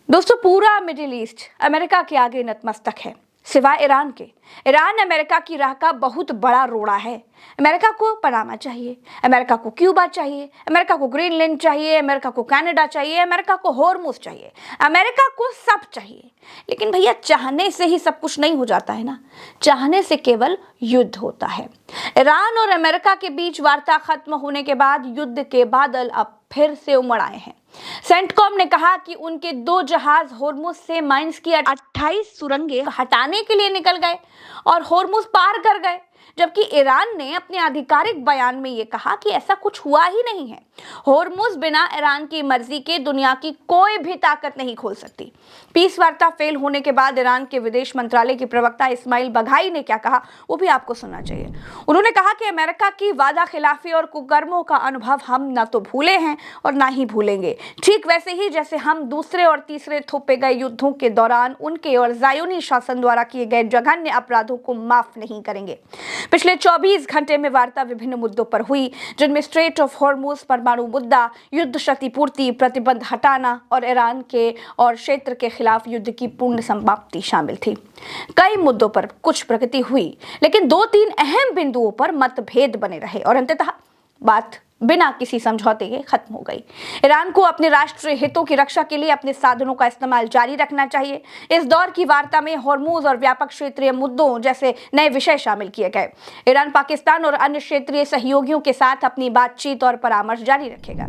दोस्तों, पूरा middle east America के आगे नतमस्तक है, सिवाय ईरान के। ईरान अमेरिका की राह का बहुत बड़ा रोड़ा है। अमेरिका को पनामा चाहिए, अमेरिका को क्यूबा चाहिए, अमेरिका को ग्रीनलैंड चाहिए, अमेरिका को कनाडा चाहिए, अमेरिका को हॉर्मुज चाहिए, अमेरिका को सब चाहिए। लेकिन भैया, चाहने से ही सब कुछ नहीं हो जाता है ना। चाहने से केवल युद्ध होता है। ईरान और अमेरिका के बीच वार्ता खत्म होने के बाद युद्ध के बादल अब फिर से उमड़ आए हैं। सेंटकॉम ने कहा कि उनके 2 जहाज हॉर्मुज से माइंस की 28 सुरंगें हटाने के लिए निकल गए और हॉर्मुज पार कर गए, जबकि ईरान ने अपने आधिकारिक बयान में यह कहा कि ऐसा कुछ हुआ ही नहीं है। हॉर्मुज बिना ईरान की मर्जी के दुनिया की कोई भी ताकत नहीं खोल सकती। पीस वार्ता फेल होने के बाद ईरान के विदेश मंत्रालय के प्रवक्ता इस्माइल बघाई ने क्या कहा, वो भी आपको सुनना चाहिए। उन्होंने कहा कि अमेरिका की वादा खिलाफी और कुकर्मों का अनुभव हम न तो भूले हैं और ना ही भूलेंगे, ठीक वैसे ही जैसे हम दूसरे और तीसरे थोपे गए युद्धों के दौरान उनके और ज़ायोनी शासन द्वारा किए गए जघन्य अपराधों को माफ नहीं करेंगे। पिछले 24 घंटे में वार्ता विभिन्न मुद्दों पर हुई, जिनमें स्ट्रेट ऑफ हॉर्मुज, परमाणु मुद्दा, युद्ध क्षतिपूर्ति, प्रतिबंध हटाना और ईरान के और क्षेत्र के खिलाफ युद्ध की पूर्ण समाप्ति शामिल थी। कई मुद्दों पर कुछ प्रगति हुई, लेकिन 2-3 अहम बिंदुओं पर मतभेद बने रहे और अंततः बात बिना किसी समझौते के खत्म हो गई। ईरान को अपने राष्ट्रीय हितों की रक्षा के लिए अपने साधनों का इस्तेमाल जारी रखना चाहिए। इस दौर की वार्ता में हॉर्मुज और व्यापक क्षेत्रीय मुद्दों जैसे नए विषय शामिल किए गए। ईरान पाकिस्तान और अन्य क्षेत्रीय सहयोगियों के साथ अपनी बातचीत और परामर्श जारी रखेगा।